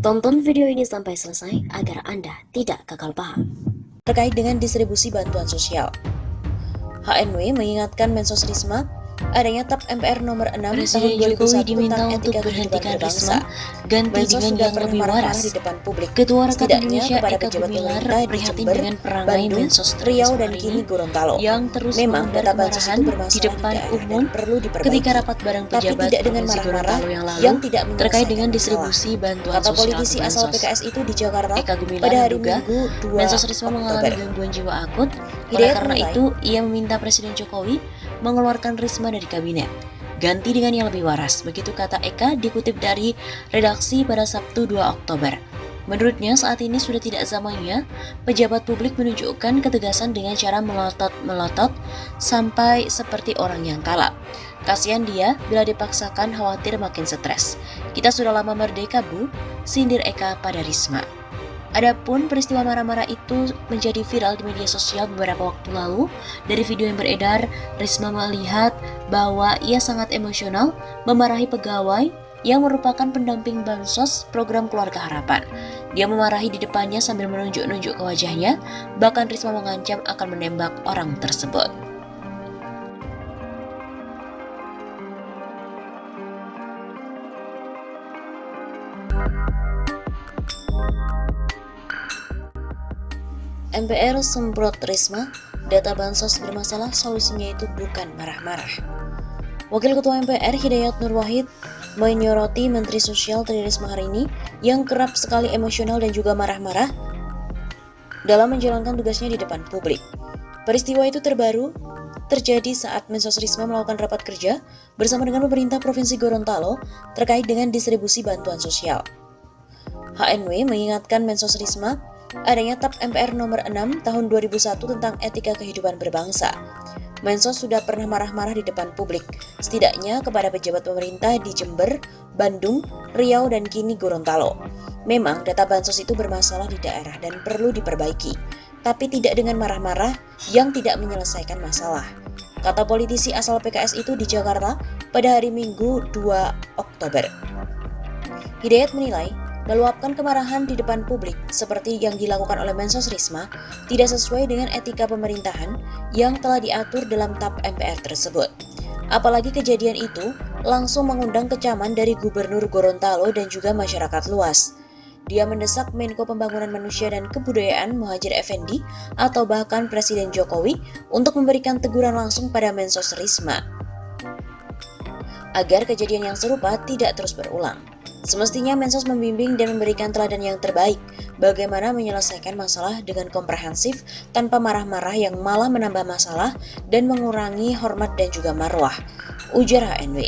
Tonton video ini sampai selesai agar Anda tidak gagal paham. Terkait dengan distribusi bantuan sosial, HNW mengingatkan Mensos Risma adanya TAP MPR nomor 6 Presiden tahun 2001 Jokowi diminta tentang untuk etika kehidupan berhentikan berbangsa. Risma ganti Mensos dengan sudah yang pernah lebih marah-marah waras. di depan publik. Ketua Rakyat Setidaknya Indonesia kepada Eka pejabat Gumilar pemerintah di prihatin Jember, dengan perangai Bandung, Mensos Riau, dan hari kini ini Gorontalo. yang terus Memang mengumbar data bansos kemarahan itu di bermasalah depan di daerah umum dan perlu diperbaiki. ketika rapat bareng Tapi pejabat tidak dengan Provinsi marah-marah Gorontalo yang lalu yang tidak terkait dengan menyelesaikan distribusi masalah. bantuan Kata sosial politisi atau asal Bansos. PKS itu di Jakarta Eka Gumilar pada hari menduga Minggu 2 Mensos Risma mengalami Oktober. gangguan jiwa akut. Oleh Hidayat karena menilai, itu, ia meminta Presiden Jokowi mengeluarkan Risma dari kabinet. Ganti dengan yang lebih waras, begitu kata Eka dikutip dari redaksi pada Sabtu 2 Oktober. Menurutnya saat ini sudah tidak zamannya pejabat publik menunjukkan ketegasan dengan cara melotot sampai seperti orang yang kalah. Kasihan dia bila dipaksakan khawatir makin stres. Kita sudah lama merdeka, Bu, sindir Eka pada Risma. Adapun peristiwa marah-marah itu menjadi viral di media sosial beberapa waktu lalu. Dari video yang beredar, Risma melihat bahwa ia sangat emosional memarahi pegawai yang merupakan pendamping bansos program Keluarga Harapan. Dia memarahi di depannya sambil menunjuk-nunjuk ke wajahnya, bahkan Risma mengancam akan menembak orang tersebut. MPR semprot Risma, data bansos bermasalah, solusinya itu bukan marah-marah. Wakil Ketua MPR Hidayat Nur Wahid menyoroti Menteri Sosial Tri Risma hari ini yang kerap sekali emosional dan juga marah-marah dalam menjalankan tugasnya di depan publik. Peristiwa itu terjadi saat Mensos Risma melakukan rapat kerja bersama dengan pemerintah Provinsi Gorontalo terkait dengan distribusi bantuan sosial. HNW mengingatkan Mensos Risma adanya TAP MPR nomor 6 tahun 2001 tentang etika kehidupan berbangsa. Mensos sudah pernah marah-marah di depan publik, setidaknya kepada pejabat pemerintah di Jember, Bandung, Riau, dan kini Gorontalo. Memang data bansos itu bermasalah di daerah dan perlu diperbaiki, tapi tidak dengan marah-marah yang tidak menyelesaikan masalah. Kata politisi asal PKS itu di Jakarta pada hari Minggu 2 Oktober. Hidayat menilai, meluapkan kemarahan di depan publik seperti yang dilakukan oleh Mensos Risma tidak sesuai dengan etika pemerintahan yang telah diatur dalam TAP MPR tersebut. Apalagi kejadian itu langsung mengundang kecaman dari Gubernur Gorontalo dan juga masyarakat luas. Dia mendesak Menko Pembangunan Manusia dan Kebudayaan Muhadjir Effendi atau bahkan Presiden Jokowi untuk memberikan teguran langsung pada Mensos Risma agar kejadian yang serupa tidak terus berulang. Semestinya Mensos membimbing dan memberikan teladan yang terbaik bagaimana menyelesaikan masalah dengan komprehensif tanpa marah-marah yang malah menambah masalah dan mengurangi hormat dan juga marwah, ujar HNW.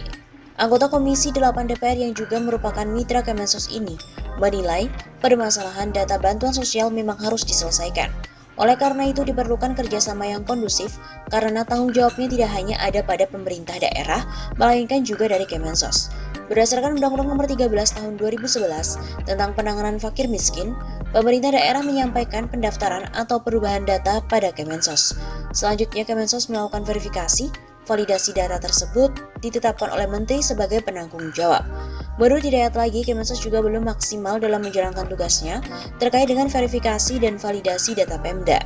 Anggota Komisi 8 DPR yang juga merupakan mitra Kemensos ini menilai permasalahan data bantuan sosial memang harus diselesaikan. Oleh karena itu diperlukan kerjasama yang kondusif karena tanggung jawabnya tidak hanya ada pada pemerintah daerah, melainkan juga dari Kemensos. Berdasarkan Undang-Undang Nomor 13 Tahun 2011 tentang penanganan fakir miskin, pemerintah daerah menyampaikan pendaftaran atau perubahan data pada Kemensos. Selanjutnya Kemensos melakukan verifikasi, validasi data tersebut ditetapkan oleh Menteri sebagai penanggung jawab. Menurut Hidayat lagi, Kemensos juga belum maksimal dalam menjalankan tugasnya terkait dengan verifikasi dan validasi data Pemda.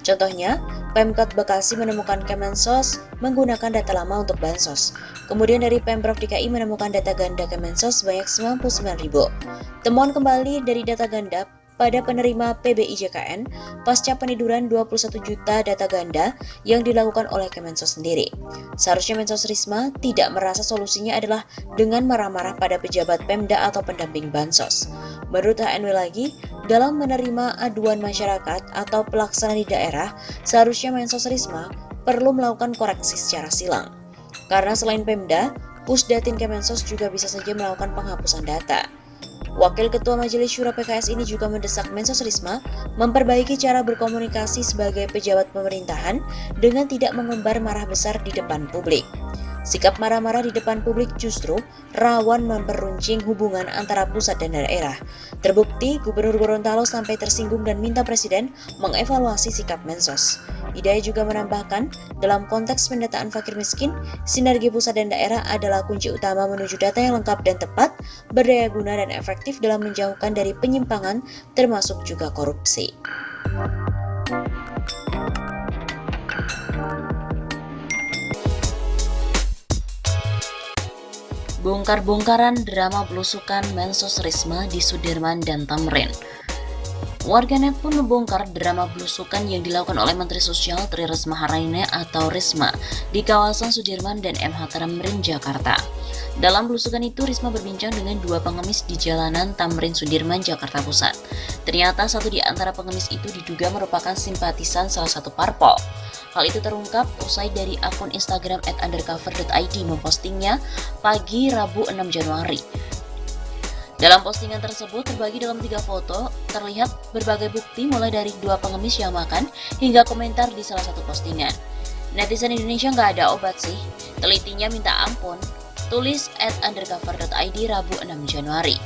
Contohnya, Pemkot Bekasi menemukan Kemensos menggunakan data lama untuk bansos. Kemudian dari Pemprov DKI menemukan data ganda Kemensos sebanyak 99.000. Temuan kembali dari data ganda pada penerima PBIJKN pasca peniduran 21 juta data ganda yang dilakukan oleh Kemensos sendiri. Seharusnya Mensos Risma tidak merasa solusinya adalah dengan marah-marah pada pejabat Pemda atau pendamping bansos. Menurut HNW lagi, dalam menerima aduan masyarakat atau pelaksana di daerah, seharusnya Mensos Risma perlu melakukan koreksi secara silang. Karena selain Pemda, Pusdatin Kemensos juga bisa saja melakukan penghapusan data. Wakil Ketua Majelis Syuro PKS ini juga mendesak Mensos Risma memperbaiki cara berkomunikasi sebagai pejabat pemerintahan dengan tidak mengumbar marah besar di depan publik. Sikap marah-marah di depan publik justru rawan memperuncing hubungan antara pusat dan daerah. Terbukti Gubernur Gorontalo sampai tersinggung dan minta Presiden mengevaluasi sikap Mensos. Hidayat juga menambahkan, dalam konteks pendataan fakir miskin, sinergi pusat dan daerah adalah kunci utama menuju data yang lengkap dan tepat, berdaya guna dan efektif dalam menjauhkan dari penyimpangan, termasuk juga korupsi. Bongkar-bongkaran drama belusukan Mensos Risma di Sudirman dan Tamrin. Warganet pun membongkar drama belusukan yang dilakukan oleh Menteri Sosial Tri Risma Hari ini atau Risma di kawasan Sudirman dan MH Tamrin, Jakarta. Dalam belusukan itu, Risma berbincang dengan dua pengemis di jalanan Tamrin Sudirman, Jakarta Pusat. Ternyata satu di antara pengemis itu diduga merupakan simpatisan salah satu parpol. Hal itu terungkap usai dari akun Instagram @undercover.id mempostingnya pagi Rabu 6 Januari. Dalam postingan tersebut terbagi dalam 3 foto, terlihat berbagai bukti mulai dari dua pengemis yang makan hingga komentar di salah satu postingan. Netizen Indonesia nggak ada obat sih, telitinya minta ampun, tulis @undercover.id Rabu 6 Januari.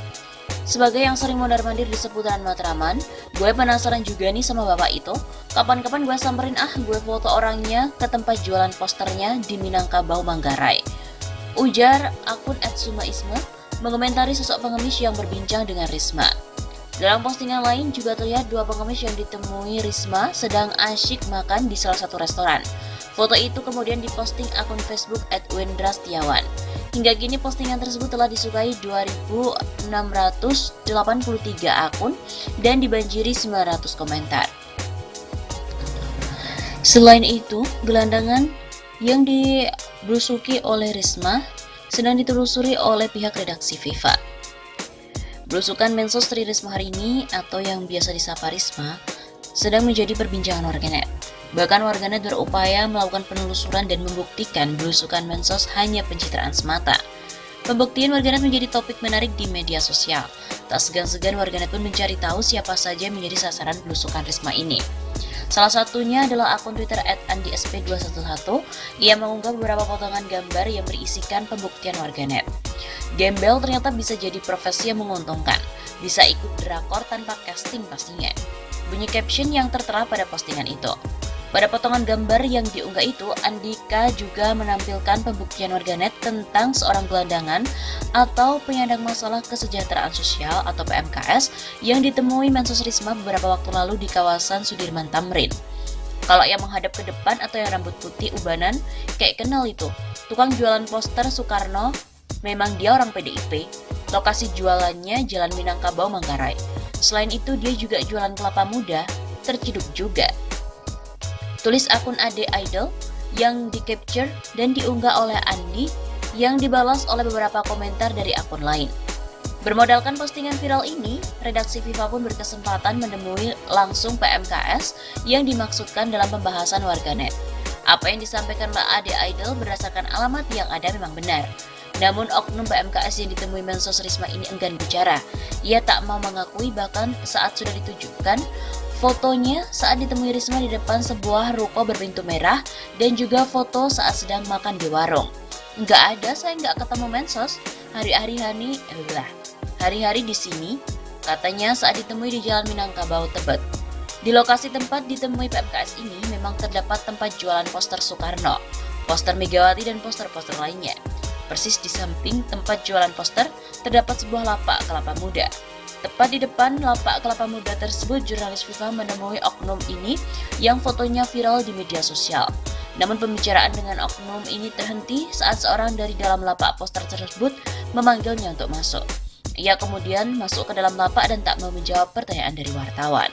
Sebagai yang sering mondar-mandir di seputaran Matraman, gue penasaran juga nih sama bapak itu. Kapan-kapan gue samperin gue foto orangnya ke tempat jualan posternya di Minangkabau, Manggarai. Ujar akun @sumaisme mengomentari sosok pengemis yang berbincang dengan Risma. Dalam postingan lain juga terlihat dua pengemis yang ditemui Risma sedang asyik makan di salah satu restoran. Foto itu kemudian diposting akun Facebook @wendra_setiawan. Hingga kini postingan tersebut telah disukai 2.683 akun dan dibanjiri 900 komentar. Selain itu, gelandangan yang dibelusuki oleh Risma sedang ditelusuri oleh pihak redaksi FIFA. Belusukan Mensos Tri Risma hari ini atau yang biasa disapa Risma sedang menjadi perbincangan warganet. Bahkan warganet berupaya melakukan penelusuran dan membuktikan belusukan Mensos hanya pencitraan semata. Pembuktian warganet menjadi topik menarik di media sosial. Tak segan-segan warganet pun mencari tahu siapa saja menjadi sasaran belusukan Risma ini. Salah satunya adalah akun Twitter @andisp211 yang mengunggah beberapa potongan gambar yang berisikan pembuktian warganet. Gembel ternyata bisa jadi profesi yang menguntungkan, bisa ikut drakor tanpa casting pastinya. Bunyi caption yang tertera pada postingan itu. Pada potongan gambar yang diunggah itu, Andika juga menampilkan pembuktian warganet tentang seorang gelandangan atau penyandang masalah kesejahteraan sosial atau PMKS yang ditemui Mensos Risma beberapa waktu lalu di kawasan Sudirman Tamrin. Kalau yang menghadap ke depan atau yang rambut putih ubanan, kayak kenal itu. Tukang jualan poster Soekarno, memang dia orang PDIP. Lokasi jualannya Jalan Minangkabau, Manggarai. Selain itu dia juga jualan kelapa muda, terciduk juga. Tulis akun Ade Idol yang di-capture dan diunggah oleh Andi yang dibalas oleh beberapa komentar dari akun lain. Bermodalkan postingan viral ini, redaksi FIFA pun berkesempatan menemui langsung PMKS yang dimaksudkan dalam pembahasan warganet. Apa yang disampaikan oleh Ade Idol berdasarkan alamat yang ada memang benar. Namun oknum PMKS yang ditemui Mensos Risma ini enggan bicara. Ia tak mau mengakui bahkan saat sudah ditujukan fotonya saat ditemui Risma di depan sebuah ruko berpintu merah dan juga foto saat sedang makan di warung. Nggak ada, saya nggak ketemu Mensos. Hari-hari di sini, katanya saat ditemui di Jalan Minangkabau, Tebet. Di lokasi tempat ditemui PMKS ini memang terdapat tempat jualan poster Soekarno, poster Megawati dan poster-poster lainnya. Persis di samping tempat jualan poster terdapat sebuah lapak kelapa muda. Tepat di depan lapak kelapa muda tersebut, jurnalis FIFA menemui oknum ini yang fotonya viral di media sosial. Namun pembicaraan dengan oknum ini terhenti saat seorang dari dalam lapak poster tersebut memanggilnya untuk masuk. Ia kemudian masuk ke dalam lapak dan tak mau menjawab pertanyaan dari wartawan.